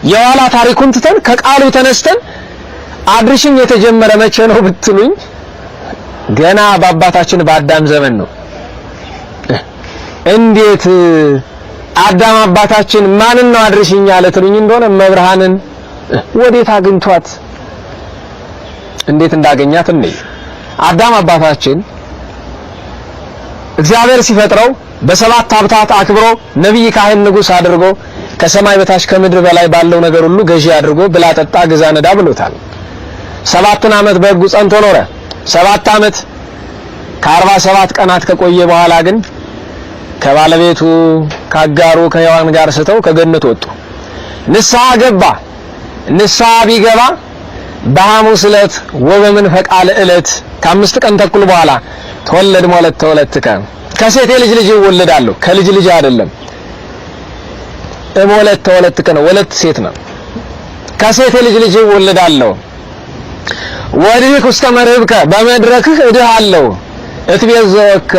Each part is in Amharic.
የኋላ ታሪኩን ትተን ከቃሉ ተነስተን አድርሽኝ የተጀመረ መቼ ነው ብትሉኝ ገና በአባታችን በአዳም ዘመን ነው። እንዴት አዳም አባታችን ማንን ነው አድርሽኝ ያለ ትሉኝ እንደሆነ መብርሃንን ወዴት አግኝቷት እንዴት እንዳገኛት እንዴ። አዳም አባታችን እግዚአብሔር ሲፈጥረው በሰባት ሀብታት አክብሮ ነብይ ካህን ንጉስ አድርጎ ከሰማይ በታች ከምድር በላይ ባለው ነገር ሁሉ ገዢ አድርጎ ብላ ጠጣ ግዛ ነዳ ብሎታል። 7 ዓመት በሕጉ ጸንቶ ኖረ። 7 ዓመት ከ47 ቀናት ከቆየ በኋላ ግን ከባለቤቱ ካጋሩ ከሔዋን ጋር ስተው ከገነት ወጡ። ንስሐ ገባ። ንስሐ ቢገባ በሐሙስ ዕለት ወበመንፈቀ ዕለት ከ5 ቀን ተኩል በኋላ ተወለድ ማለት ተወለድከ ከሴት ልጅ ይወለዳሉ። ከልጅ ልጅ አይደለም። እሞለት ተወለድከ ነው። ወለት ሴት ነው። ከሴት ልጅ ይወለዳሉ። ወዲህ ውስተ መርህብከ በመድረክህ እድሃለሁ እትቤዘከ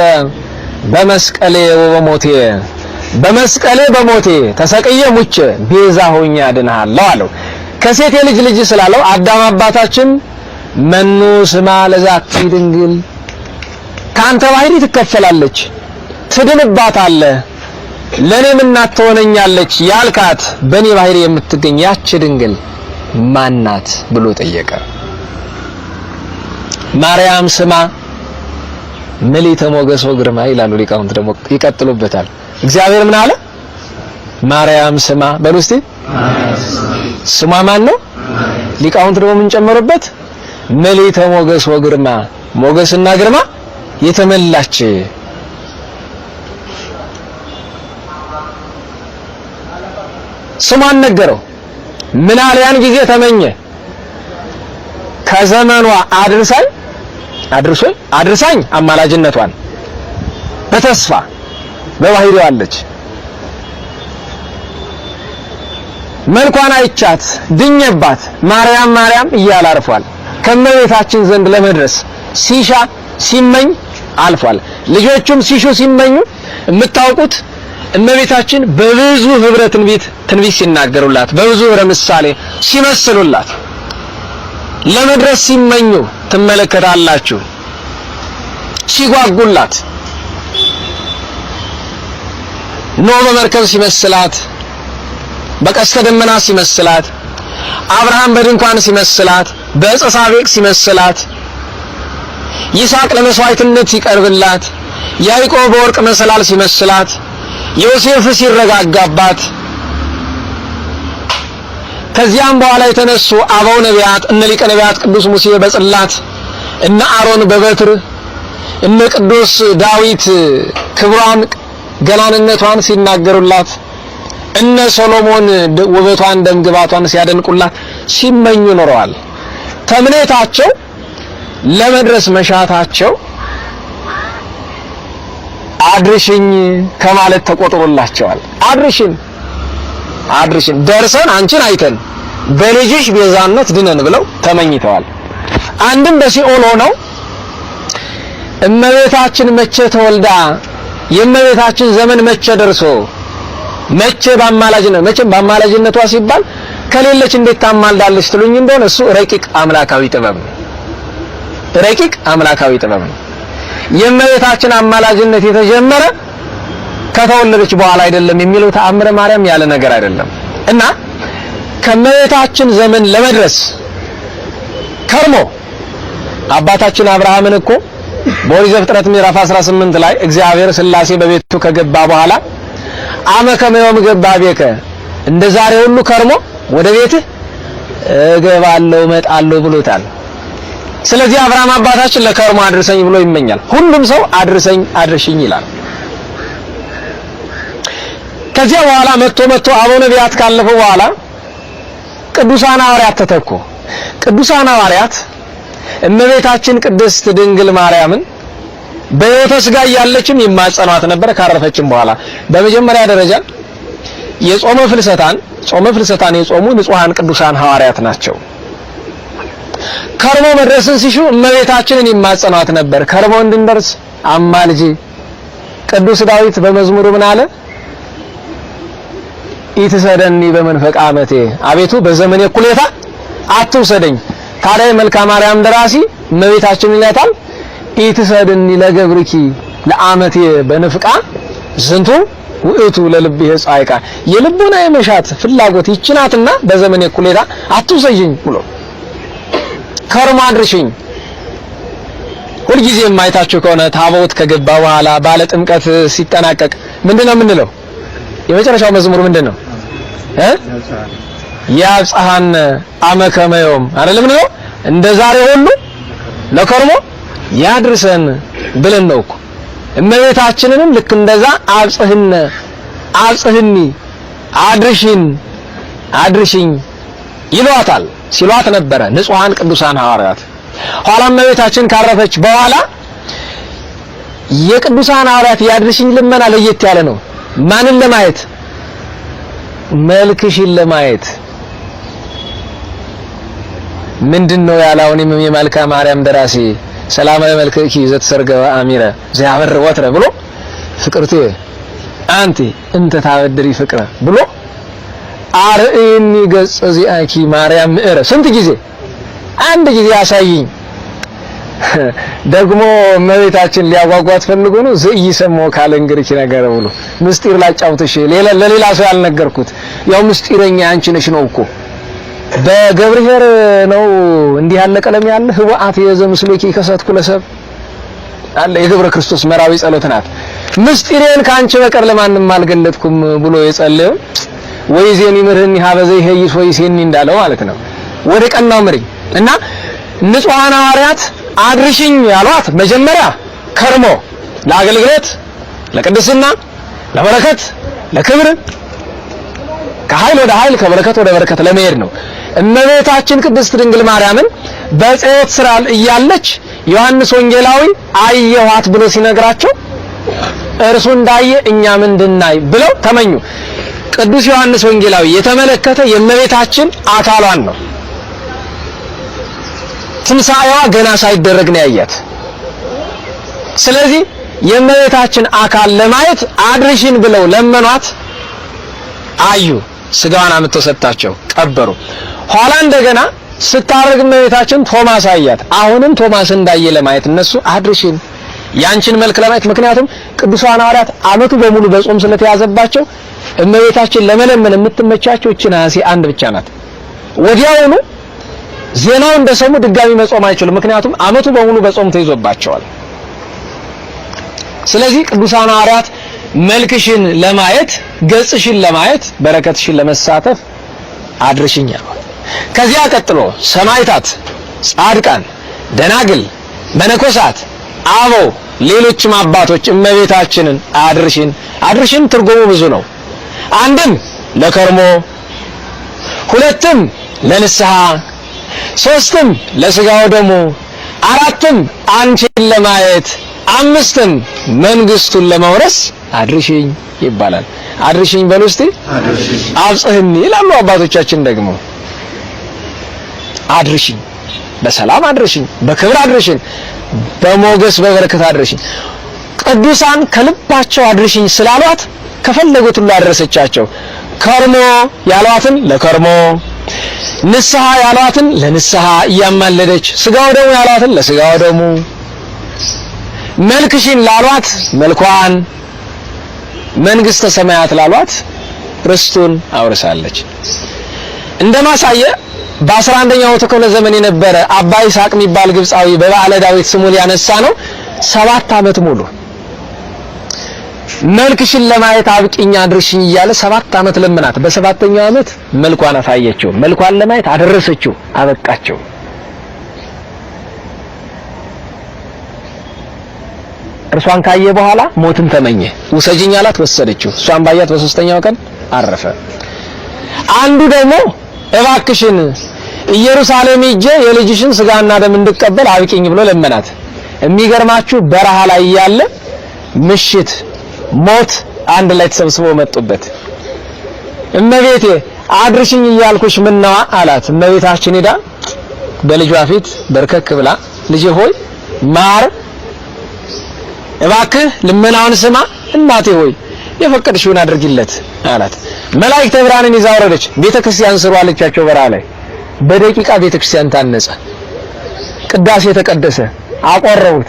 በመስቀሌ ወበሞቴ በመስቀሌ በሞቴ ተሰቅዬ ሙቼ ቤዛ ሆኜ አድንሃለሁ አለው። ከሴት ልጅ ስላለው አዳም አባታችን መኑ ስማ ለዛቲ ድንግል ካንተ ባህሪ ትከፈላለች ትድንባታለህ ለኔም እናት ትሆነኛለች ያልካት በኔ ባህሪ የምትገኝ ያች ድንግል ማናት ብሎ ጠየቀ። ማርያም ስማ ምልዕተ ሞገስ ወግርማ ይላሉ ሊቃውንት ደግሞ ይቀጥሉበታል። እግዚአብሔር ምን አለ? ማርያም ስማ በሉ እስቲ። ስማ ማን ነው? ሊቃውንት ደግሞ ምን ጨመሩበት? ምልዕተ ሞገስ ወግርማ ሞገስና ግርማ የተመላች ስሟን ነገረው። ምን አለ? ያን ጊዜ ተመኘ ከዘመኗ አድርሳኝ አማላጅነቷን በተስፋ በባህሪው አለች። መልኳን አይቻት ድኘባት ማርያም ማርያም እያለ አርፏል። ከመቤታችን ዘንድ ለመድረስ ሲሻ ሲመኝ አልፏል። ልጆቹም ሲሹ ሲመኙ የምታውቁት እመቤታችን በብዙ ህብረ ትንቢት ሲናገሩላት በብዙ ህብረ ምሳሌ ሲመስሉላት ለመድረስ ሲመኙ ትመለከታላችሁ። ሲጓጉላት ኖህ በመርከብ ሲመስላት፣ በቀስተ ደመና ሲመስላት፣ አብርሃም በድንኳን ሲመስላት፣ በዕፀ ሳቤቅ ሲመስላት፣ ይስሐቅ ለመስዋዕትነት ሲቀርብላት፣ ያዕቆብ በወርቅ መሰላል ሲመስላት፣ ዮሴፍ ሲረጋጋባት፣ ከዚያም በኋላ የተነሱ አበው ነቢያት እነ ሊቀ ነቢያት ቅዱስ ሙሴ በጽላት፣ እነ አሮን በበትር፣ እነ ቅዱስ ዳዊት ክብሯን ገናንነቷን ሲናገሩላት፣ እነ ሶሎሞን ውበቷን ደምግባቷን ሲያደንቁላት ሲመኙ ኖረዋል። ተምኔታቸው ለመድረስ መሻታቸው አድርሽኝ ከማለት ተቆጥሮላቸዋል። አድርሽን ደርሰን አንቺን አይተን በልጅሽ ቤዛነት ድነን ብለው ተመኝተዋል። አንድም በሲኦል ሆነው እመቤታችን መቼ ተወልዳ የእመቤታችን ዘመን መቼ ደርሶ መቼ በአማላጅነቷ ሲባል ከሌለች እንዴት ታማልዳለች ትሉኝ እንደሆነ እሱ ረቂቅ አምላካዊ ጥበብ ነው። የእመቤታችን አማላጅነት የተጀመረ ከተወለደች በኋላ አይደለም የሚለው ተአምረ ማርያም ያለ ነገር አይደለም። እና ከእመቤታችን ዘመን ለመድረስ ከርሞ አባታችን አብርሃምን እኮ በኦሪት ዘፍጥረት ምዕራፍ 18 ላይ እግዚአብሔር ሥላሴ በቤቱ ከገባ በኋላ አመ ከመ ዮም ገባ ቤከ እንደ ዛሬ ሁሉ ከርሞ ወደ ቤትህ እገባለሁ እመጣለሁ ብሎታል። ስለዚህ አብርሃም አባታችን ለከርሞ አድርሰኝ ብሎ ይመኛል። ሁሉም ሰው አድርሽኝ ይላል። ከዚያ በኋላ መጥቶ አበው ነቢያት ካለፈው በኋላ ቅዱሳን ሐዋርያት ተተኩ። ቅዱሳን ሐዋርያት እመቤታችን ቅድስት ድንግል ማርያምን በሕይወተ ሥጋ እያለችም ይማጸኗት ነበር። ካረፈችም በኋላ በመጀመሪያ ደረጃ ጾመ ፍልሰታን የጾሙ ንጹሃን ቅዱሳን ሐዋርያት ናቸው። ከርሞ መድረስን ሲሹ እመቤታችንን ይማጸኗት ነበር። ከርሞ እንድንደርስ አማልጂ። ቅዱስ ዳዊት በመዝሙሩ ምን አለ? ኢትሰደኒ በመንፈቅ ዓመቴ አቤቱ በዘመኔ እኩሌታ አትውሰደኝ። ታዲያ መልክአ ማርያም ደራሲ እመቤታችን ይላታል ኢትሰደኒ ለገብርኪ ለዓመቴ በንፍቃ ዝንቱ ውእቱ ለልብ የጻይቃ የልቡና የመሻት ፍላጎት ይችናትና በዘመኔ እኩሌታ አትውሰጂኝ ብሎ ከርሞ አድርሽኝ። ሁልጊዜ የማይታችሁ ከሆነ ታቦት ከገባ በኋላ ባለ ጥምቀት ሲጠናቀቅ ምንድነው የምንለው? የመጨረሻው መዝሙር ምንድነው? ያብጽሐነ አመከመዮም አይደለም ነው እንደ ዛሬ ሁሉ ለከርሞ ያድርሰን ብለን ነው እኮ እመቤታችንንም ልክ እንደዛ አብጽህነ አብጽህኒ አድርሽኝ ይሏታል ሲሏት ነበረ ንጹሃን ቅዱሳን ሐዋርያት። ኋላ እመቤታችን ካረፈች በኋላ የቅዱሳን ሐዋርያት ያድርሽኝ ልመና ለየት ያለ ነው። ማንን ለማየት? መልክሽን ለማየት። ምንድነው ያላውን የመልክአ ማርያም ደራሲ ሰላማዊ መልክኪ ዘተሰርገበ አሚረ ዘያበር ወትረ ብሎ ፍቅርቴ አንቲ እንተ ታበድሪ ፍቅረ ብሎ አርእኒ ገጽ ዚአኪ ማርያም ምዕረ ስንት ጊዜ? አንድ ጊዜ ያሳይኝ። ደግሞ እመቤታችን ሊያጓጓት ፈልጎ ነው ዘኢሰማው ካለ እንግዲህ ነገር ብሎ ምስጢር ላጫውትሽ ለሌላ ሰው ያልነገርኩት ያው ምስጢረኛ አንቺ ነሽ ነው እኮ በገብርኄር ነው እንዲህ ያለ ቀለም ያለ ህዋአት የዘምስለኪ ከሰትኩ ለሰብ አለ የገብረ ክርስቶስ መራዊ ጸሎት ናት። ምስጢሬን ካንቺ በቀር ለማንም አልገለጥኩም ብሎ የጸለየው ወይዜኒ ምርህኒ ሀበዘ ይሄይስ ወይሴኒ እንዳለው ማለት ነው። ወደ ቀናው ምሪ እና ንጹሃን ሐዋርያት አድርሽኝ ያሏት መጀመሪያ ከርሞ ለአገልግሎት ለቅድስና ለበረከት ለክብር ከኃይል ወደ ኃይል ከበረከት ወደ በረከት ለመሄድ ነው። እመቤታችን ቅድስት ድንግል ማርያምን በጸሎት ስራል እያለች ዮሐንስ ወንጌላዊ አየኋት ብሎ ሲነግራቸው እርሱ እንዳየ እኛም እንድናይ ብለው ተመኙ። ቅዱስ ዮሐንስ ወንጌላዊ የተመለከተ የእመቤታችን አካሏን ነው። ትንሣኤዋ ገና ሳይደረግ ነው ያያት። ስለዚህ የእመቤታችን አካል ለማየት አድርሽን ብለው ለመኗት። አዩ። ስጋዋን አምጥተው ሰጣቸው፣ ቀበሩ። ኋላ እንደገና ስታረግ እመቤታችን ቶማስ አያት። አሁንም ቶማስ እንዳየ ለማየት እነሱ አድርሽን ያንቺን መልክ ለማየት። ምክንያቱም ቅዱሳን ሐዋርያት ዓመቱ በሙሉ በጾም ስለተያዘባቸው እመቤታችን ለመለመን የምትመቻቸው እቺ ነሐሴ አንድ ብቻ ናት። ወዲያውኑ ዜናው እንደሰሙ ድጋሚ መጾም አይችሉም። ምክንያቱም ዓመቱ በሙሉ በጾም ተይዞባቸዋል። ስለዚህ ቅዱሳን ሐዋርያት መልክሽን ለማየት ገጽሽን ለማየት በረከትሽን ለመሳተፍ አድርሽኝ አሉ። ከዚያ ቀጥሎ ሰማዕታት፣ ጻድቃን፣ ደናግል፣ መነኮሳት፣ አበው ሌሎችም አባቶች እመቤታችንን አድርሽን ትርጉሙ ብዙ ነው። አንድም ለከርሞ፣ ሁለትም ለንስሐ፣ ሶስትም ለስጋው ደሙ፣ አራትም አንቺን ለማየት፣ አምስትም መንግስቱን ለመውረስ አድርሽኝ ይባላል። አድርሽኝ በሉ እስቲ። አብጽህኒ ይላሉ አባቶቻችን ደግሞ። አድርሽኝ፣ በሰላም አድርሽኝ፣ በክብር አድርሽኝ፣ በሞገስ በበረከት አድርሽኝ። ቅዱሳን ከልባቸው አድርሽኝ ስላሏት ከፈለጉት ሁሉ አደረሰቻቸው። ከርሞ ያሏትን ለከርሞ፣ ንስሐ ያሏትን ለንስሐ እያማለደች፣ ስጋው ደሙ ያሏትን ለስጋው ደሙ፣ መልክሽን ላሏት መልኳን፣ መንግስተ ሰማያት ላሏት ርስቱን አውርሳለች። እንደማሳየ በ11ኛው ክፍለ ዘመን የነበረ አባ ይስሐቅ የሚባል ግብጻዊ በበዓለ ዳዊት ስሙን ያነሳ ነው 7 ዓመት ሙሉ መልክሽን ለማየት አብቂኝ አድርሽኝ እያለ 7 ዓመት ለምናት። በ7ኛው ዓመት መልኳን አሳየችው። መልኳን ለማየት አደረሰችው፣ አበቃቸው። እርሷን ካየ በኋላ ሞትን ተመኘ። ውሰጂኝ አላት፣ ወሰደችው። እሷን ባያት በ3ኛው ቀን አረፈ። አንዱ ደግሞ እባክሽን ኢየሩሳሌም ሂጄ የልጅሽን ስጋና ደም እንድቀበል አብቂኝ ብሎ ለመናት። የሚገርማችሁ በረሃ ላይ ያለ ምሽት ሞት አንድ ላይ ተሰብስበው መጡበት። እመቤቴ አድርሽኝ እያልኩሽ ምነዋ አላት። እመቤታችን ሄዳ በልጇ ፊት በርከክ ብላ ልጄ ሆይ ማር እባክህ ልመናውን ስማ፣ እናቴ ሆይ የፈቀድሽውን አድርጊለት አላት። መላእክተ ብርሃንን ይዛ ወረደች። ቤተክርስቲያን ስሩ አለቻቸው። በረሃ ላይ በደቂቃ ቤተክርስቲያን ታነጸ፣ ቅዳሴ ተቀደሰ፣ አቆረቡት።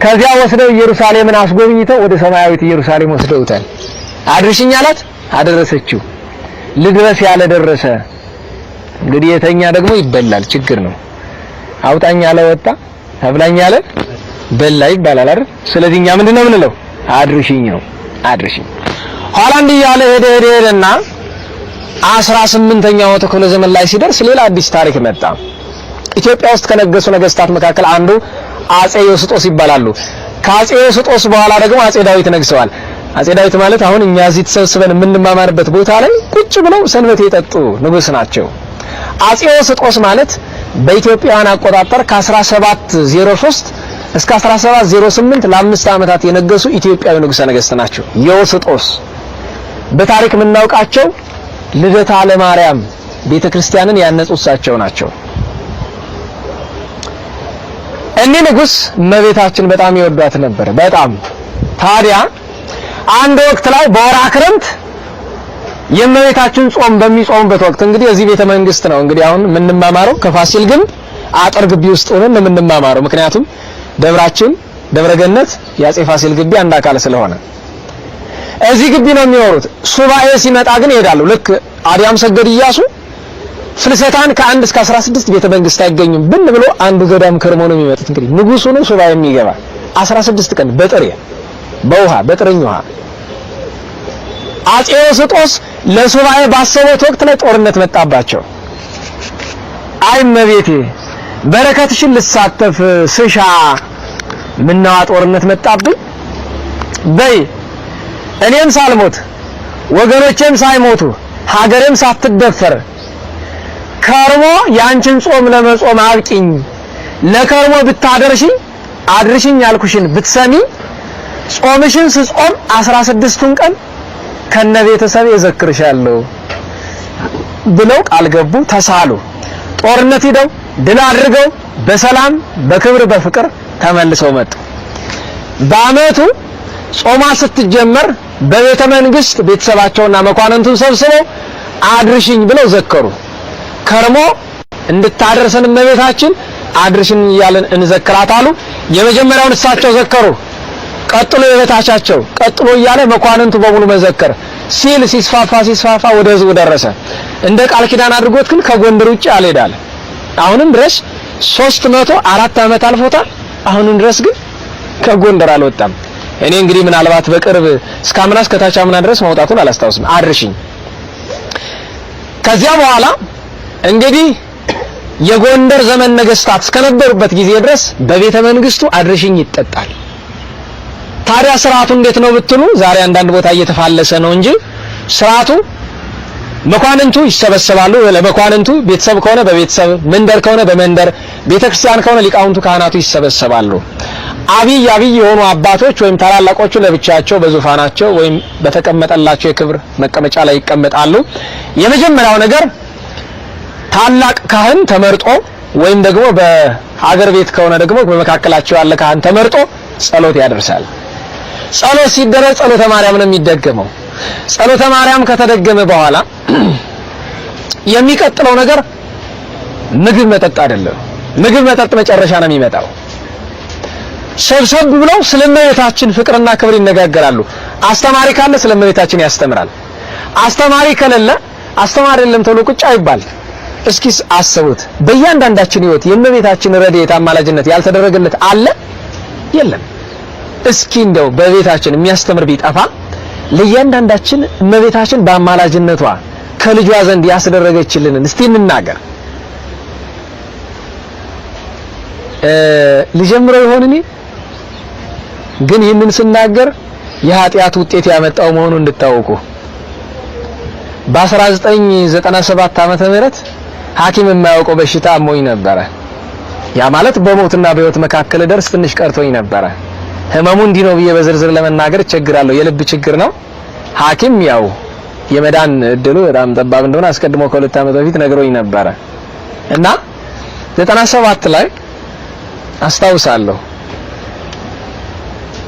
ከዚያ ወስደው ኢየሩሳሌምን አስጎብኝተው ወደ ሰማያዊት ኢየሩሳሌም ወስደውታል። አድርሽኝ አላት፣ አደረሰችው። ልድረስ ያለ ደረሰ። እንግዲህ የተኛ ደግሞ ይበላል፣ ችግር ነው። አውጣኝ ያለ ወጣ፣ አብላኝ ያለ በላ ይባላል አይደል? ስለዚህ እኛ ምንድነው የምንለው? አድርሽኝ ነው፣ አድርሽኝ። ኋላ እንዲህ ያለ ሄደና 18ኛው ክፍለ ዘመን ላይ ሲደርስ ሌላ አዲስ ታሪክ መጣ። ኢትዮጵያ ውስጥ ከነገሱ ነገስታት መካከል አንዱ አጼ ዮስጦስ ይባላሉ። ከአጼ ዮስጦስ በኋላ ደግሞ አጼ ዳዊት ነግሰዋል። አጼ ዳዊት ማለት አሁን እኛ እዚህ ተሰብስበን የምንማማርበት ቦታ ላይ ቁጭ ብለው ሰንበት የጠጡ ንጉስ ናቸው። አጼ ዮስጦስ ማለት በኢትዮጵያውያን አቆጣጠር ከ1703 እስከ 1708 ለ5 ዓመታት የነገሱ ኢትዮጵያዊ ንጉሠ ነገሥት ናቸው። ዮስጦስ በታሪክ የምናውቃቸው ልደታ ለማርያም ቤተክርስቲያንን ያነጹ እሳቸው ናቸው። እኒህ ንጉስ እመቤታችን በጣም ይወዷት ነበር፣ በጣም። ታዲያ አንድ ወቅት ላይ በወራ ክረምት የእመቤታችን ጾም በሚጾምበት ወቅት እንግዲህ እዚህ ቤተ መንግስት ነው እንግዲህ አሁን የምንማማረው ከፋሲል ግንብ አጥር ግቢ ውስጥ ሆነን የምንማማረው፣ ምክንያቱም ደብራችን ደብረገነት የአጼ ፋሲል ግቢ አንድ አካል ስለሆነ እዚህ ግቢ ነው የሚኖሩት። ሱባኤ ሲመጣ ግን ይሄዳሉ። ልክ አዲያም ሰገድ ኢያሱ ፍልሰታን ከ1 እስከ 16 ቤተ መንግስት አይገኙም ብን ብሎ አንዱ ገዳም ከርሞ ነው የሚመጡት። እንግዲህ ንጉሱ ነው ሱባኤ የሚገባ 16 ቀን በጥሬ በውሃ በጥርኝ ውሃ። አጼ ዮስጦስ ለሱባኤ ባሰቡት ወቅት ላይ ጦርነት መጣባቸው። አይ እመቤቴ በረከትሽን ልሳተፍ ስሻ ምነዋ ጦርነት መጣብኝ በይ እኔም ሳልሞት ወገኖቼም ሳይሞቱ ሀገሬም ሳትደፈር ከርሞ ያንቺን ጾም ለመጾም አብቂኝ፣ ለከርሞ ብታደርሽኝ አድርሽኝ ያልኩሽን ብትሰሚ ጾምሽን ስጾም 16ቱን ቀን ከነቤተሰብ እዘክርሻለሁ ብለው ቃል ገቡ፣ ተሳሉ። ጦርነት ሄደው ድል አድርገው በሰላም በክብር በፍቅር ተመልሰው መጡ። በአመቱ ጾማ ስትጀመር በቤተ መንግስት ቤተሰባቸውና መኳንንቱን ሰብስበው አድርሽኝ ብለው ዘከሩ። ከርሞ እንድታደርሰን እመቤታችን አድርሽን እያለን እንዘክራት አሉ። የመጀመሪያውን እሳቸው ዘከሩ፣ ቀጥሎ የበታቻቸው፣ ቀጥሎ እያለ መኳንንቱ በሙሉ መዘከር ሲል ሲስፋፋ ወደ ህዝቡ ደረሰ። እንደ ቃል ኪዳን አድርጎት ግን ከጎንደር ውጪ አልሄዳለ። አሁንም ድረስ 304 ዓመት አልፎታል። አሁንም ድረስ ግን ከጎንደር አልወጣም። እኔ እንግዲህ ምናልባት በቅርብ እስከ አምና እስከ ታች አምና ድረስ መውጣቱን አላስታውስም። አድርሽኝ። ከዚያ በኋላ እንግዲህ የጎንደር ዘመን ነገስታት እስከነበሩበት ጊዜ ድረስ በቤተ መንግስቱ አድርሽኝ ይጠጣል። ታዲያ ስርዓቱ እንዴት ነው ብትሉ ዛሬ አንዳንድ ቦታ እየተፋለሰ ነው እንጂ ስርዓቱ መኳንንቱ ይሰበሰባሉ። ለመኳንንቱ ቤተሰብ ከሆነ በቤተሰብ፣ መንደር ከሆነ በመንደር፣ ቤተክርስቲያን ከሆነ ሊቃውንቱ ካህናቱ ይሰበሰባሉ። አብይ የሆኑ አባቶች ወይም ታላላቆቹ ለብቻቸው በዙፋናቸው ወይም በተቀመጠላቸው የክብር መቀመጫ ላይ ይቀመጣሉ። የመጀመሪያው ነገር ታላቅ ካህን ተመርጦ ወይም ደግሞ በሀገር ቤት ከሆነ ደግሞ በመካከላቸው ያለ ካህን ተመርጦ ጸሎት ያደርሳል። ጸሎት ሲደረግ ጸሎተ ማርያም ነው የሚደገመው። ጸሎተ ማርያም ከተደገመ በኋላ የሚቀጥለው ነገር ምግብ መጠጥ አይደለም። ምግብ መጠጥ መጨረሻ ነው የሚመጣው። ሰብሰብ ብለው ስለእመቤታችን ፍቅርና ክብር ይነጋገራሉ። አስተማሪ ካለ ስለእመቤታችን ያስተምራል። አስተማሪ ከሌለ አስተማሪ የለም ተብሎ ቁጭ አይባል። እስኪ አስቡት፣ በእያንዳንዳችን ህይወት የእመቤታችን ረድኤት አማላጅነት ያልተደረገለት አለ? የለም። እስኪ እንደው በቤታችን የሚያስተምር ቢጠፋ ለእያንዳንዳችን እመቤታችን በአማላጅነቷ ከልጇ ዘንድ ያስደረገችልንን እስቲ እንናገር። ልጀምረው ይሆን? እኔ ግን ይህንን ስናገር የኃጢአት ውጤት ያመጣው መሆኑን እንድታውቁ። በ1997 ዓመተ ምህረት ሐኪም የማያውቀው በሽታ አሞኝ ነበረ። ያ ማለት በሞትና በህይወት መካከል ደርስ ትንሽ ቀርቶኝ ነበረ። ህመሙ እንዲህ ነው ብዬ በዝርዝር ለመናገር እቸግራለሁ። የልብ ችግር ነው። ሐኪም ያው የመዳን እድሉ በጣም ጠባብ እንደሆነ አስቀድሞ ከ2 ዓመት በፊት ነግሮኝ ነበረ እና 97 ላይ አስታውሳለሁ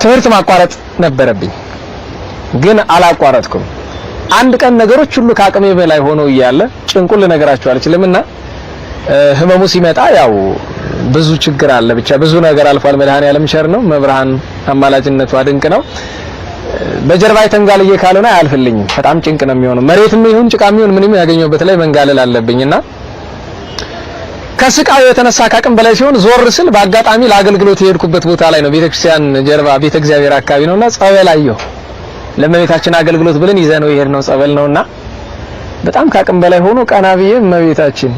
ትምህርት ማቋረጥ ነበረብኝ። ግን አላቋረጥኩም። አንድ ቀን ነገሮች ሁሉ ከአቅሜ በላይ ሆነው እያለ ጭንቁን ልነግራችሁ አልችልምና ህመሙ ሲመጣ ያው ብዙ ችግር አለ፣ ብቻ ብዙ ነገር አልፏል። መድኃኔዓለም ቸር ነው። መብርሃን አማላጅነቷ ድንቅ ነው። በጀርባዬ ተንጋልዬ ካልሆነ አያልፍልኝም። በጣም ጭንቅ ነው የሚሆነው። መሬትም ይሁን ጭቃም ይሁን ምንም ያገኘሁበት ላይ መንጋለል አለብኝና ከስቃዩ የተነሳ ካቅም በላይ ሲሆን ዞር ስል በአጋጣሚ ለአገልግሎት የሄድኩበት ቦታ ላይ ነው። ቤተክርስቲያን ጀርባ ቤተ እግዚአብሔር አካባቢ ነውና ጸበል አየሁ። ለእመቤታችን አገልግሎት ብለን ይዘነው የሄድነው ጸበል ነውና በጣም ካቅም በላይ ሆኖ ቀና ብዬ እመቤታችን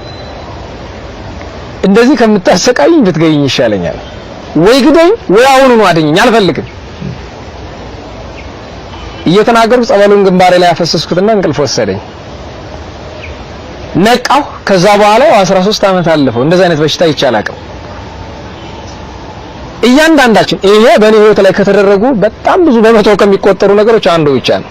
እንደዚህ ከምታሰቃይኝ ብትገይኝ ይሻለኛል፣ ወይ ግደኝ ወይ አሁኑኑ አድኝኝ፣ አልፈልግም እየተናገርኩ ጸበሉን ግንባሬ ላይ ያፈሰስኩትና እንቅልፍ ወሰደኝ። ነቃሁ። ከዛ በኋላ 13 ዓመት አለፈው። እንደዛ አይነት በሽታ ይቻላልም። እያንዳንዳችን ይሄ በእኔ ህይወት ላይ ከተደረጉ በጣም ብዙ በመቶ ከሚቆጠሩ ነገሮች አንዱ ብቻ ነው።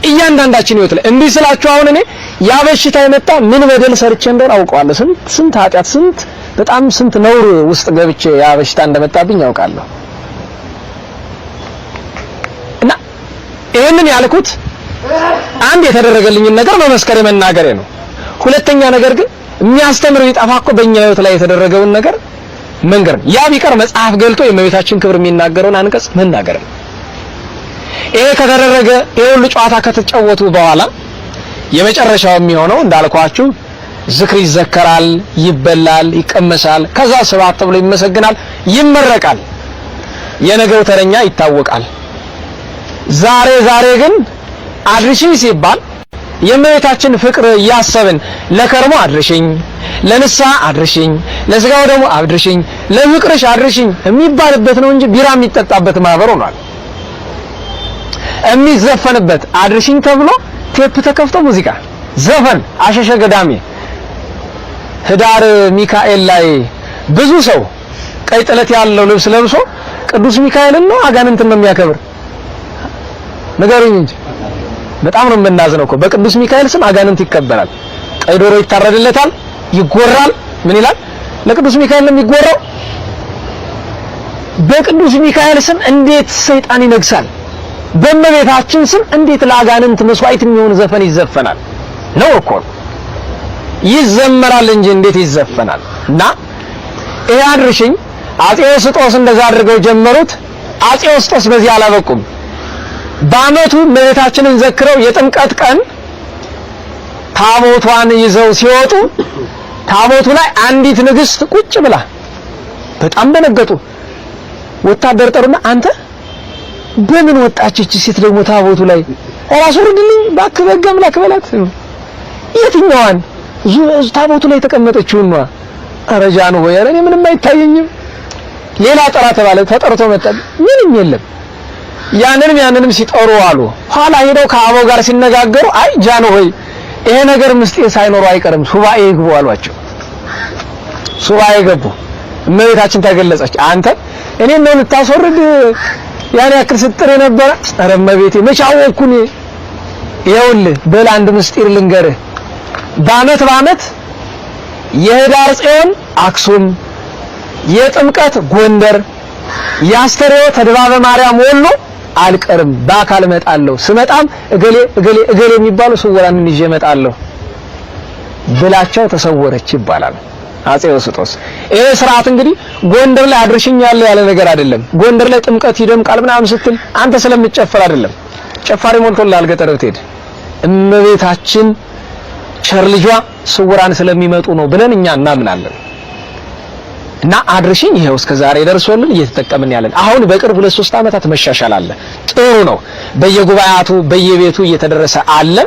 እያንዳንዳችን ህይወት ላይ እንዲህ ስላችሁ አሁን እኔ ያ በሽታ የመጣ ምን በደል ሰርቼ እንደሆነ አውቀዋለሁ። ስንት ኃጢአት፣ ስንት ነውር ውስጥ ገብቼ ያ በሽታ እንደመጣብኝ አውቃለሁ። እና ይሄንን ያልኩት አንድ የተደረገልኝን ነገር መመስከር መናገሬ ነው። ሁለተኛ ነገር ግን የሚያስተምረው ይጣፋ እኮ በእኛ ህይወት ላይ የተደረገውን ነገር መንገር ነው። ያ ቢቀር መጽሐፍ ገልጦ የእመቤታችን ክብር የሚናገረውን አንቀጽ መናገር ነው። ይሄ ከተደረገ ይሄ ሁሉ ጨዋታ ከተጫወቱ በኋላ የመጨረሻው የሚሆነው እንዳልኳችሁ ዝክር ይዘከራል፣ ይበላል፣ ይቀመሳል። ከዛ ስብሐት ተብሎ ይመሰግናል፣ ይመረቃል። የነገው ተረኛ ይታወቃል። ዛሬ ግን አድርሽኝ ሲባል የእመቤታችን ፍቅር እያሰብን ለከርሞ አድርሽኝ፣ ለንስሐ አድርሽኝ፣ ለስጋው ደግሞ አድርሽኝ፣ ለፍቅርሽ አድርሽኝ የሚባልበት ነው እንጂ ቢራ የሚጠጣበት ማህበር ሆኗል። የሚዘፈንበት አድርሽኝ ተብሎ ቴፕ ተከፍቶ ሙዚቃ፣ ዘፈን፣ አሸሸ ገዳሜ። ህዳር ሚካኤል ላይ ብዙ ሰው ቀይ ጥለት ያለው ልብስ ለብሶ ቅዱስ ሚካኤልን ነው አጋንንትን ነው የሚያከብር? ንገሩኝ እንጂ በጣም ነው የምናዝነው እኮ። በቅዱስ ሚካኤል ስም አጋንንት ይከበራል። ቀይ ዶሮ ይታረድለታል፣ ይጎራል። ምን ይላል? ለቅዱስ ሚካኤል ነው የሚጎራው። በቅዱስ ሚካኤል ስም እንዴት ሰይጣን ይነግሳል? በእመቤታችን ስም እንዴት ለአጋንንት መስዋዕት የሚሆን ዘፈን ይዘፈናል? ነው እኮ ይዘመራል እንጂ እንዴት ይዘፈናል? እና ይሄ አድርሽኝ አፄ ዮስጦስ እንደዛ አድርገው ጀመሩት። አፄ ዮስጦስ በዚህ አላበቁም። በአመቱ እመቤታችንን ዘክረው የጥምቀት ቀን ታቦቷን ይዘው ሲወጡ ታቦቱ ላይ አንዲት ንግስት ቁጭ ብላ በጣም ደነገጡ። ወታደር ጠሩና አንተ በምን ወጣች እቺ ሴት ደግሞ ታቦቱ ላይ? እራሱ ወርድልኝ እባክህ በግ አምላክ በላት። የትኛዋን? ታቦቱ ላይ ተቀመጠችውና አረጃኑ ሆይ እኔ ምንም አይታየኝም። ሌላ ጠራ ተባለ። ተጠርቶ መጣ። ምንም የለም። ያንንም ሲጠሩ አሉ። ኋላ ሄደው ከአበው ጋር ሲነጋገሩ አይ ጃኑ ሆይ ይሄ ነገር ምስጢር ሳይኖሩ አይቀርም፣ ሱባኤ ይግቡ አሏቸው። ሱባኤ ገቡ። እመቤታችን ተገለጸች። አንተ እኔ ነው ልታስወርድ ያን ያክል ስትጥር የነበረ? ኧረ እመቤቴ መቼ አወኩኝ። ይኸውልህ በል አንድ ምስጢር ልንገርህ። በአመት የህዳር ጽዮን አክሱም፣ የጥምቀት ጎንደር፣ የአስተርዮ ተድባበ ማርያም ወሎ አልቀርም፣ በአካል እመጣለሁ። ስመጣም እገሌ የሚባሉ ስውራንን ይዤ እመጣለሁ ብላቸው ተሰወረች ይባላል። አፄ ዮስጦስ ይሄ ስርዓት እንግዲህ ጎንደር ላይ አድርሽኛለሁ ያለ ነገር አይደለም። ጎንደር ላይ ጥምቀት ይደምቃል ምናምን ስትል አንተ ስለምትጨፍር አይደለም። ጨፋሪ ሞልቶልሃል ገጠር ብትሄድ። እመቤታችን ቸር ልጇ ስውራን ስለሚመጡ ነው ብለን እኛ እናምናለን። እና አድርሽኝ ይሄው እስከ ዛሬ ደርሶልን እየተጠቀምን ያለን። አሁን በቅርብ 2-3 ዓመታት መሻሻል አለ። ጥሩ ነው። በየጉባኤያቱ በየቤቱ እየተደረሰ አለ።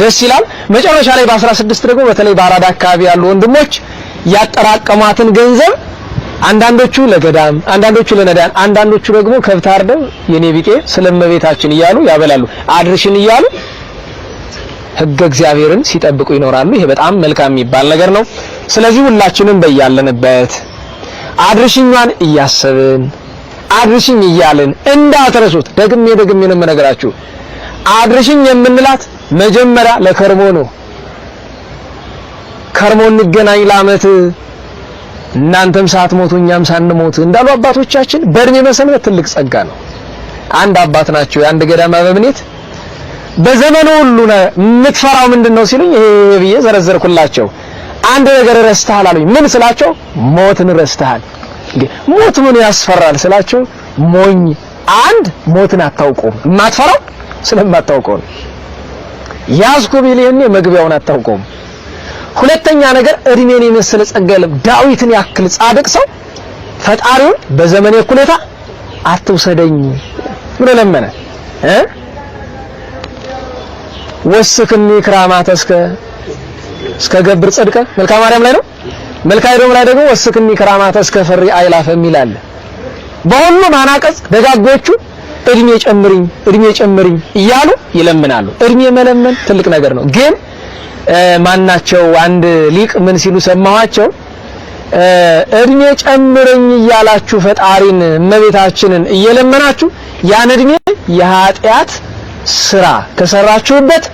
ደስ ይላል። መጨረሻ ላይ በ16 ደግሞ በተለይ በአራዳ አካባቢ ያሉ ወንድሞች ያጠራቀሟትን ገንዘብ አንዳንዶቹ ለገዳም፣ አንዳንዶቹ ለነዳያን፣ አንዳንዶቹ ደግሞ ከብት አርደው የኔ ቢጤ ስለመቤታችን እያሉ ያበላሉ። አድርሽን እያሉ ሕገ እግዚአብሔርን ሲጠብቁ ይኖራሉ። ይሄ በጣም መልካም የሚባል ነገር ነው። ስለዚህ ሁላችንም በያለንበት አድርሽኛን እያሰብን አድርሽኝ እያልን እንዳትረሱት። ደግሜ ነው የምነግራችሁ። አድርሽኝ የምንላት መጀመሪያ ለከርሞ ነው። ከርሞ እንገናኝ ለዓመት እናንተም ሳትሞቱ እኛም ሳንሞት እንዳሉ አባቶቻችን በእድሜ መሰንበት ትልቅ ጸጋ ነው። አንድ አባት ናቸው የአንድ ገዳም አበምኔት። በዘመኑ ሁሉ የምትፈራው ምንድነው ሲሉኝ ይሄ ብዬ ዘረዘርኩላቸው። አንድ ነገር ረስተሃል አሉኝ። ምን ስላቸው ሞትን ረስተሃል። እንዴ ሞት ምን ያስፈራል ስላቸው ሞኝ አንድ ሞትን አታውቀውም። የማትፈራው ስለማታውቀው ነው። ያዝኩ ቢልህኔ መግቢያውን አታውቀውም። ሁለተኛ ነገር እድሜን የመሰለ ጸጋ ዳዊትን ያክል ጻድቅ ሰው ፈጣሪውን በዘመኔ እኩሌታ አትውሰደኝ ብሎ ለመነ። ወስክኒ ክራማተ እስከ ገብር ጽድቀ መልካ ማርያም ላይ ነው። መልካ ሄዶም ላይ ደግሞ ወስክኒ ክራማተ እስከ ፈሪ አይላፈ የሚላል። በሁሉም አናቀጽ ደጋጎቹ እድሜ ጨምሪኝ እያሉ ይለምናሉ። እድሜ መለመን ትልቅ ነገር ነው። ግን ማናቸው አንድ ሊቅ ምን ሲሉ ሰማኋቸው? እድሜ ጨምረኝ እያላችሁ ፈጣሪን እመቤታችንን እየለመናችሁ ያን እድሜ የኃጢአት ስራ ከሰራችሁበት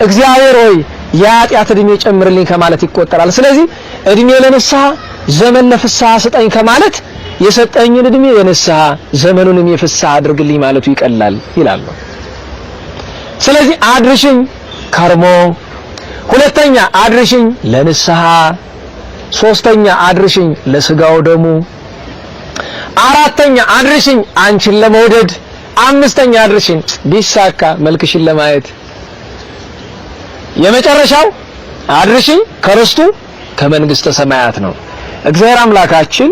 እግዚአብሔር ሆይ የኃጢአት እድሜ ጨምርልኝ ከማለት ይቆጠራል። ስለዚህ እድሜ ለንስሐ ዘመን ለፍስሐ ስጠኝ ከማለት የሰጠኝን እድሜ የንስሐ ዘመኑንም የፍስሐ አድርግልኝ ማለቱ ይቀላል ይላሉ። ስለዚህ አድርሽኝ ከርሞ፣ ሁለተኛ አድርሽኝ ለንስሐ፣ ሶስተኛ አድርሽኝ ለስጋው ደሙ፣ አራተኛ አድርሽኝ አንቺን ለመውደድ፣ አምስተኛ አድርሽኝ ቢሳካ መልክሽን ለማየት፣ የመጨረሻው አድርሽኝ ከርስቱ ከመንግስተ ሰማያት ነው። እግዚአብሔር አምላካችን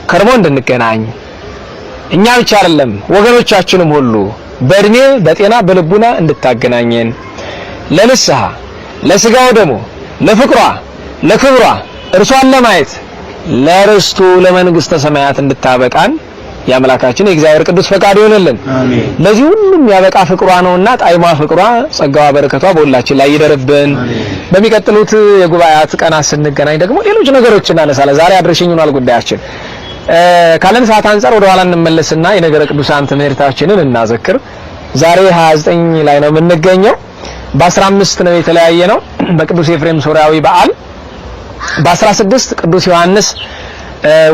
ከርሞ እንድንገናኝ እኛ ብቻ አይደለም ወገኖቻችንም ሁሉ በእድሜ በጤና በልቡና እንድታገናኘን ለንስሐ ለስጋው ደሙ ለፍቅሯ ለክብሯ እርሷን ለማየት ለርስቱ ለመንግስተ ሰማያት እንድታበቃን የአምላካችን የእግዚአብሔር ቅዱስ ፈቃድ ይሆንልን። አሜን። ለዚህ ሁሉም ያበቃ ፍቅሯ ነውና ጣይሟ ፍቅሯ ጸጋዋ በረከቷ በሁላችን ላይ ይደርብን። በሚቀጥሉት የጉባኤያት ቀናት ስንገናኝ ደግሞ ሌሎች ነገሮችን እናነሳለን። ዛሬ አድርሽኝ ሆኗል ጉዳያችን። ካለን ሰዓት አንፃር ወደ ኋላ እንመለስና የነገረ ቅዱሳን ትምህርታችንን እናዘክር። ዛሬ 29 ላይ ነው የምንገኘው። በ15 ነው የተለያየ ነው በቅዱስ ኤፍሬም ሶርያዊ በዓል። በ16 ቅዱስ ዮሐንስ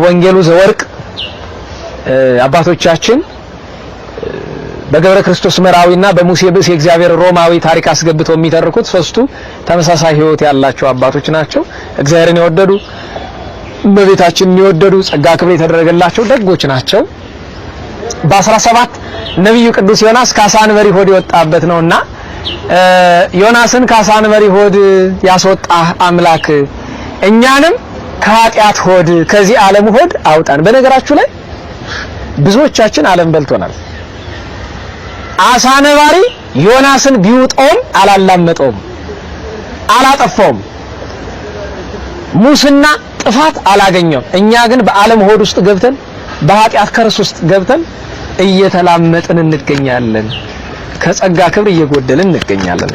ወንጌሉ ዘወርቅ አባቶቻችን በገብረ ክርስቶስ መራዊና በሙሴ ብእስ የእግዚአብሔር ሮማዊ ታሪክ አስገብተው የሚተርኩት ሶስቱ ተመሳሳይ ሕይወት ያላቸው አባቶች ናቸው። እግዚአብሔርን የወደዱ እመቤታችንን የወደዱ ጸጋ ክብር የተደረገላቸው ደጎች ናቸው። በ17 ነብዩ ቅዱስ ዮናስ ከአሳንበሪ ሆድ የወጣበት ነውና ዮናስን ከአሳንበሪ ሆድ ያስወጣ አምላክ እኛንም ከኃጢአት ሆድ ከዚህ ዓለም ሆድ አውጣን። በነገራችሁ ላይ ብዙዎቻችን ዓለም በልቶናል። አሳንባሪ ዮናስን ቢውጠውም አላላመጠውም፣ አላጠፋውም። ሙስና ጥፋት አላገኘውም። እኛ ግን በዓለም ሆድ ውስጥ ገብተን በኃጢአት ከርስ ውስጥ ገብተን እየተላመጥን እንገኛለን። ከጸጋ ክብር እየጎደልን እንገኛለን።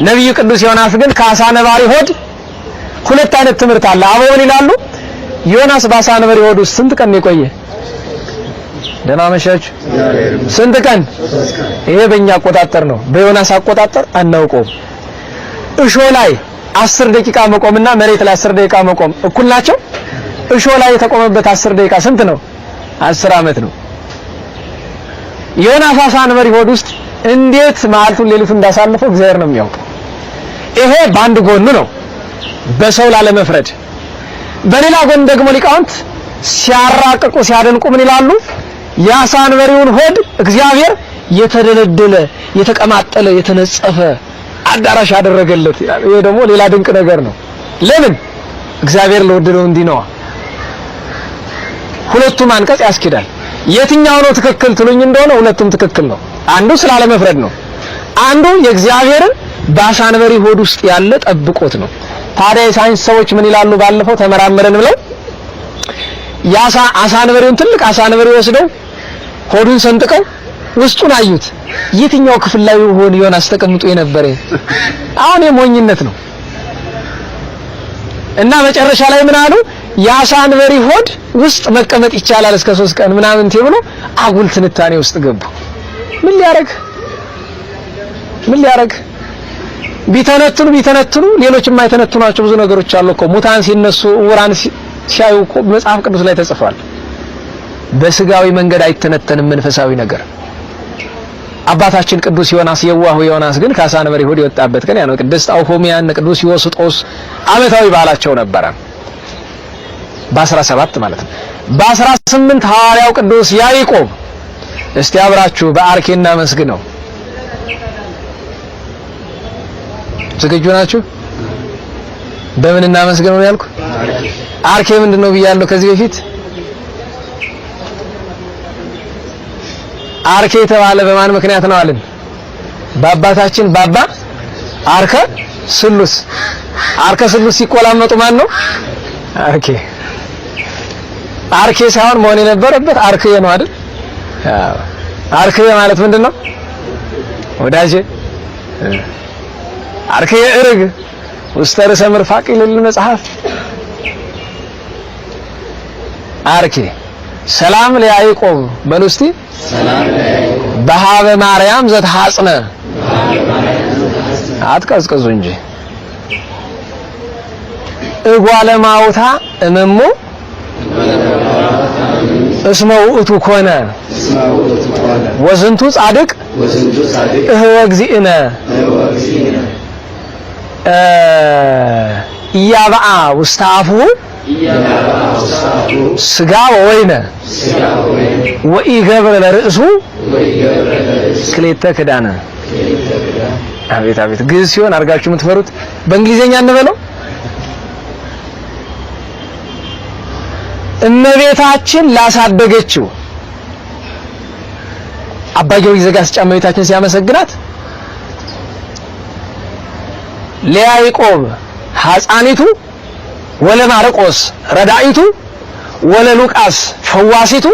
ነብዩ ቅዱስ ዮናስ ግን ከአሳንባሪ ሆድ ሁለት አይነት ትምህርት አለ። አበውን ይላሉ ዮናስ በአሳንባሪ ሆድ ውስጥ ስንት ቀን የቆየ? ደህና መሻች። ስንት ቀን? ይሄ በእኛ አቆጣጠር ነው፣ በዮናስ አቆጣጠር አናውቀውም። እሾ ላይ 10 ደቂቃ መቆምና መሬት ላይ 10 ደቂቃ መቆም እኩል ናቸው? እሾ ላይ የተቆመበት 10 ደቂቃ ስንት ነው? 10 ዓመት ነው። ዮናስ አሳንባሪ ሆድ ውስጥ እንዴት መዓልቱን ሌሊቱን እንዳሳለፈው እግዚአብሔር ነው የሚያውቀው። ይሄ በአንድ ጎኑ ነው በሰው ላለመፍረድ። በሌላ ጎን ደግሞ ሊቃውንት ሲያራቅቁ ሲያደንቁ ምን ይላሉ? የአሳንበሪውን ሆድ እግዚአብሔር የተደለደለ የተቀማጠለ የተነጸፈ አዳራሽ አደረገለት። ይሄ ደግሞ ሌላ ድንቅ ነገር ነው። ለምን? እግዚአብሔር ለወደደው እንዲህ ነው። ሁለቱም አንቀጽ ያስኬዳል። የትኛው ነው ትክክል ትሉኝ እንደሆነ ሁለቱም ትክክል ነው። አንዱ ስላለመፍረድ ነው፣ አንዱ የእግዚአብሔርን በአሳንበሪ ሆድ ውስጥ ያለ ጠብቆት ነው። ታዲያ የሳይንስ ሰዎች ምን ይላሉ? ባለፈው ተመራመረን ብለው አሳንበሪውን ትልቅ አሳንበሪ ወስደው ሆዱን ሰንጥቀው ውስጡን አዩት። የትኛው ክፍል ላይ ሆን ዮናስ ተቀምጦ የነበረ? አሁን የሞኝነት ነው። እና መጨረሻ ላይ ምን አሉ? የአሳንበሪ ሆድ ውስጥ መቀመጥ ይቻላል እስከ 3 ቀን ምናምን ተብሎ አጉል ትንታኔ ውስጥ ገቡ። ምን ሊያረግ ቢተነትኑ ሌሎች የማይተነትኗቸው ብዙ ነገሮች አሉ እኮ። ሙታን ሲነሱ ዕውራን ሲያዩ እኮ መጽሐፍ ቅዱስ ላይ ተጽፏል። በስጋዊ መንገድ አይተነተንም መንፈሳዊ ነገር። አባታችን ቅዱስ ዮናስ የዋሁ ዮናስ ግን ከአሳ ነብር ሆድ የወጣበት ቀን ያ ነው። ቅድስት አውፎሚያን ቅዱስ ዮስጦስ ዓመታዊ በዓላቸው ነበረ። በ17 ማለት ነው። በ18 ሐዋርያው ቅዱስ ያዕቆብ እስቲ አብራችሁ በአርኬና መስግነው። ዝግጁ ናችሁ? በምን እናመስግነው ነው ያልኩ? አርኬ ምንድነው ብያለሁ ከዚህ በፊት? አርኬ የተባለ በማን ምክንያት ነው አልን? በአባታችን ባባ አርከ ስሉስ። አርከ ስሉስ ሲቆላመጡ ማን ነው? አርኬ። አርኬ ሳይሆን መሆን የነበረበት አርኬ ነው አይደል? አዎ። አርኬ ማለት ምንድነው ወዳጄ? አርኬ እርግ ውስተ ርዕሰ ምርፋቅ ይልል መጽሐፍ። አርኬ ሰላም ለያዕቆብ በሉ እስቲ። ሰላም ለያዕቆብ በሃበ ማርያም ዘተሐጽነ። አትቀዝቅዙ እንጂ እጓለ ማውታ እመሙ እስመ ውእቱ ኮነ ወዝንቱ ጻድቅ እህወ እግዚእነ ኢያብአ ውስተ አፍሁ ስጋ ወወይነ ወኢገብረ ለርእሱ ክሌተ ክዳነ። አቤት አቤት! ግዕዝ ሲሆን አድርጋችሁ የምትፈሩት በእንግሊዘኛ እንበለው። እመቤታችን ላሳደገችው አባ ጊዮርጊስ ዘጋስጫ እመቤታችን ሲያመሰግናት ለያዕቆብ ሐፃኒቱ ወለማርቆስ ረዳኢቱ ወለሉቃስ ፈዋሲቱ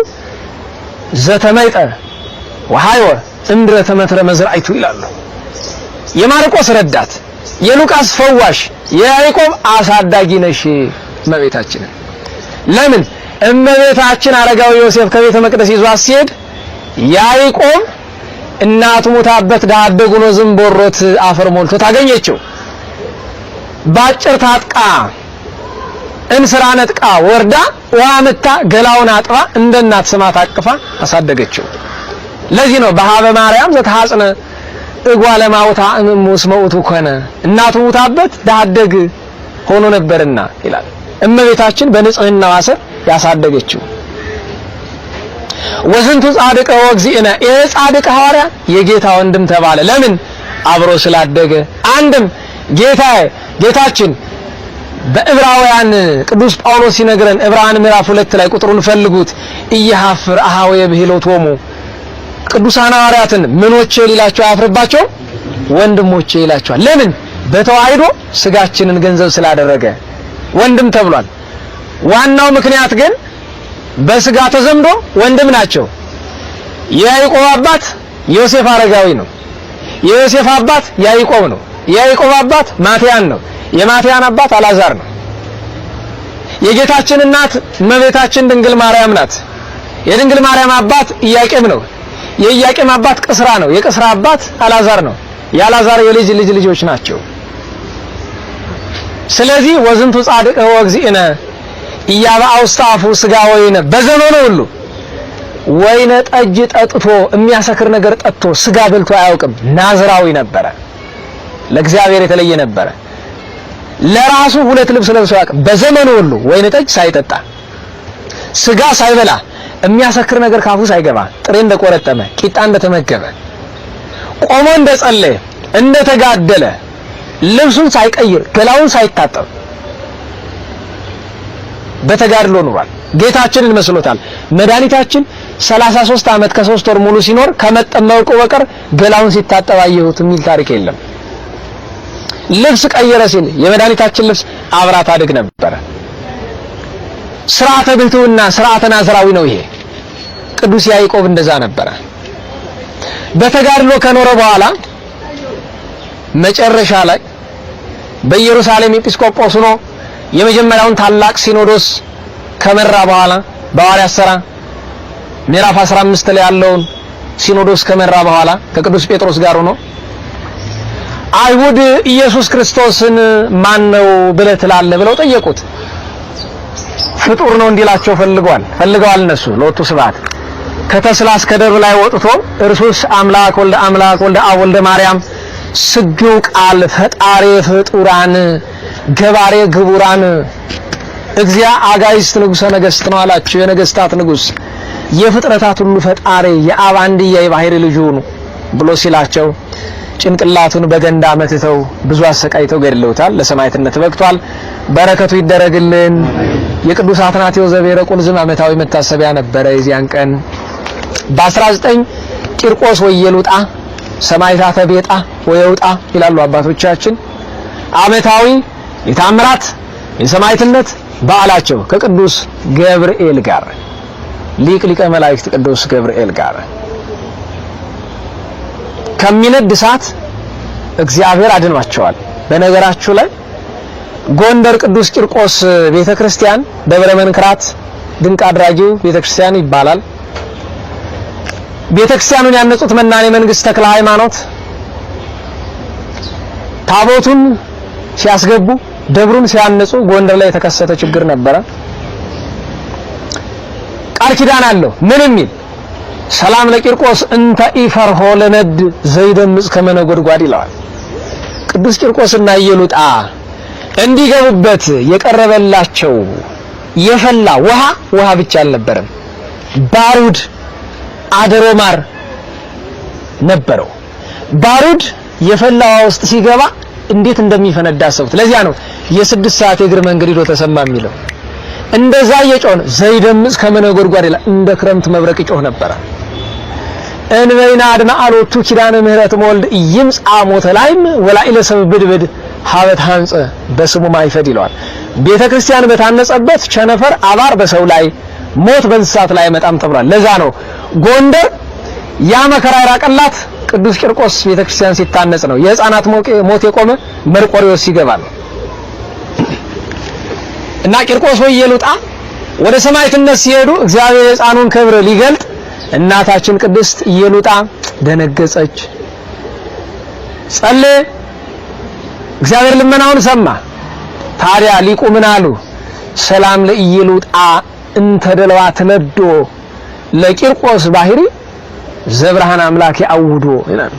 ዘተመይጠ ወሃይወ እምድረ ተመትረ መዝራኢቱ ይላሉ። የማርቆስ ረዳት፣ የሉቃስ ፈዋሽ፣ የያዕቆብ አሳዳጊ ነሽ እመቤታችን። ለምን? እመቤታችን አረጋዊ ዮሴፍ ከቤተ መቅደስ ይዟት ሲሄድ ያዕቆብ እናቱ ሞታበት ድሀ አደግ ሆኖ ዝንቦሮት አፈር ሞልቶ ታገኘችው። ባጭር ታጥቃ እንስራ ነጥቃ ወርዳ ውሃ መታ ገላውን አጥባ እንደ እናት ስማት አቅፋ አሳደገችው። ለዚህ ነው በሃበ ማርያም ዘተሐጽነ እጓለ ማውታ እምሙ እስመ ውእቱ ኮነ። እናቱ ሞታበት ድሀ አደግ ሆኖ ነበርና ይላል። እመቤታችን በንጽህናዋ ስር ያሳደገችው። ወዝንቱ ጻድቅ ወእግዚእነ ይሄ ጻድቅ ሐዋርያ የጌታ ወንድም ተባለ። ለምን? አብሮ ስላደገ። አንድም ጌታችን በዕብራውያን ቅዱስ ጳውሎስ ሲነግረን ዕብራውያን ምዕራፍ 2 ላይ ቁጥሩን ፈልጉት። ኢየሐፍር አኀወየ ብሂሎቶሙ ቅዱሳን ሐዋርያትን ምኖቼ ሊላቸው አያፍርባቸው ወንድሞቼ ይላቸዋል። ለምን? በተዋሂዶ ስጋችንን ገንዘብ ስላደረገ ወንድም ተብሏል። ዋናው ምክንያት ግን በስጋ ተዘምዶ ወንድም ናቸው። የያዕቆብ አባት ዮሴፍ አረጋዊ ነው። የዮሴፍ አባት ያዕቆብ ነው። የያዕቆብ አባት ማትያን ነው። የማትያን አባት አልዓዛር ነው። የጌታችን እናት እመቤታችን ድንግል ማርያም ናት። የድንግል ማርያም አባት ኢያቄም ነው። የኢያቄም አባት ቅስራ ነው። የቅስራ አባት አልዓዛር ነው። የአልዓዛር የልጅ ልጆች ናቸው። ስለዚህ ወዝንቱ ጻድቅ ወእግዚእነ ኢያብአ ውስተ አፉ ስጋ ወይነ በዘመኑ ሁሉ ወይነ ጠጅ ጠጥቶ የሚያሰክር ነገር ጠጥቶ ስጋ በልቶ አያውቅም። ናዝራዊ ነበረ። ለእግዚአብሔር የተለየ ነበረ። ለራሱ 2 ልብስ ለብሶ አያውቅም። በዘመኑ ሁሉ ወይነ ጠጅ ሳይጠጣ ስጋ ሳይበላ የሚያሰክር ነገር ካፉ ሳይገባ ጥሬ እንደቆረጠመ ቂጣ እንደተመገበ ቆሞ እንደጸለየ እንደተጋደለ ልብሱን ሳይቀይር ገላውን ሳይታጠብ በተጋድሎ ኖሯል። ጌታችንን መስሎታል። መድኃኒታችን 33 ዓመት ከ3 ወር ሙሉ ሲኖር ከመጠመቁ በቀር ገላውን ሲታጠብ አየሁት የሚል ታሪክ የለም። ልብስ ቀየረ ሲል የመድኃኒታችን ልብስ አብራ ታድግ ነበረ። ስርዓተ ብሕትውና ስርዓተ ናዝራዊ ነው ይሄ። ቅዱስ ያዕቆብ እንደዛ ነበረ። በተጋድሎ ከኖረ በኋላ መጨረሻ ላይ በኢየሩሳሌም ኤጲስቆጶስ ሆኖ የመጀመሪያውን ታላቅ ሲኖዶስ ከመራ በኋላ በሐዋርያት ሥራ ምዕራፍ 15 ላይ ያለውን ሲኖዶስ ከመራ በኋላ ከቅዱስ ጴጥሮስ ጋር ሆኖ አይሁድ ኢየሱስ ክርስቶስን ማን ነው ብለህ ትላለህ ብለው ጠየቁት። ፍጡር ነው እንዲላቸው ፈልገዋል እነሱ ለወጡ ስብሐት። ከተስላ እስከ ደብር ላይ ወጥቶ እርሱስ አምላክ ወልደ አምላክ ወልደ አብ ወልደ ማርያም ስግው ቃል ፈጣሪ ፍጡራን ገባሬ ግቡራን እግዚአ አጋይስት ንጉሠ ነገሥት ነው አላቸው። የነገስታት ንጉሥ የፍጥረታት ሁሉ ፈጣሪ የአብ አንድያ የባህሪ ልጁ ነው ብሎ ሲላቸው ጭንቅላቱን በገንዳ መትተው ብዙ አሰቃይተው ገድለውታል። ለሰማዕትነት በቅቷል። በረከቱ ይደረግልን። የቅዱስ አትናቴዎስ ዘብሔረ ዝም ዓመታዊ መታሰቢያ ነበረ የዚያን ቀን። በ19 ቂርቆስ ወየሉጣ ሰማዕታተ ቤጣ ወየውጣ ይላሉ አባቶቻችን። ዓመታዊ የታምራት የሰማዕትነት በዓላቸው ከቅዱስ ገብርኤል ጋር ሊቀ መላእክት ቅዱስ ገብርኤል ጋር ከሚነድ እሳት እግዚአብሔር አድኗቸዋል። በነገራችሁ ላይ ጎንደር ቅዱስ ቂርቆስ ቤተክርስቲያን ደብረ መንክራት ድንቅ አድራጊው ቤተክርስቲያን ይባላል። ቤተክርስቲያኑን ያነጹት መናኔ መንግስት ተክለ ሃይማኖት ታቦቱን ሲያስገቡ ደብሩን ሲያነጹ ጎንደር ላይ የተከሰተ ችግር ነበረ። ቃል ኪዳን አለው ምን የሚል ሰላም ለቂርቆስ እንተ ኢፈርሆ ለነድ ዘይደምጽ ከመነጎድጓድ ይላል። ቅዱስ ቂርቆስና ኢየሉጣ እንዲገቡበት የቀረበላቸው የፈላ ውሃ ብቻ አልነበረም፣ ባሩድ አደሮ ማር ነበረው። ባሩድ የፈላ ውሃ ውስጥ ሲገባ እንዴት እንደሚፈነዳ ሰውት። ለዚያ ነው የ6 ሰዓት የእግር መንገድ ሄዶ ተሰማ የሚለው። እንደዛ የጮህ ዘይደምጽ ከመነጎድጓድ ይላል። እንደ ክረምት መብረቅ ይጮህ ነበር። እንበይና አድና አሎቱ ኪዳነ ምህረት ሞልድ ይምጻ ሞተ ላይም ወላኢለ ሰብ ብድብድ ሀበት ሃንጸ በስሙ ማይፈድ ይለዋል። ቤተክርስቲያን በታነጸበት ቸነፈር አባር በሰው ላይ ሞት በእንስሳት ላይ መጣም ተብሏል። ለዛ ነው ጎንደር ያ መከራ ራቀላት ቅዱስ ቂርቆስ ቤተክርስቲያን ሲታነጽ ነው። የህፃናት ሞት የቆመ መርቆሪዎስ ይገባል። እና ቂርቆስ ወየሉጣ ወደ ሰማዕትነት ሲሄዱ እግዚአብሔር የሕፃኑን ክብር ሊገልጥ እናታችን ቅድስት ኢየሉጣ ደነገጸች። ጸለየ። እግዚአብሔር ልመናውን ሰማ። ታዲያ ሊቁ ምን አሉ? ሰላም ለኢየሉጣ እንተ ደለዋ ተነዶ ለቂርቆስ ባህሪ ዘብርሃን አምላክ ያውዶ ይላል።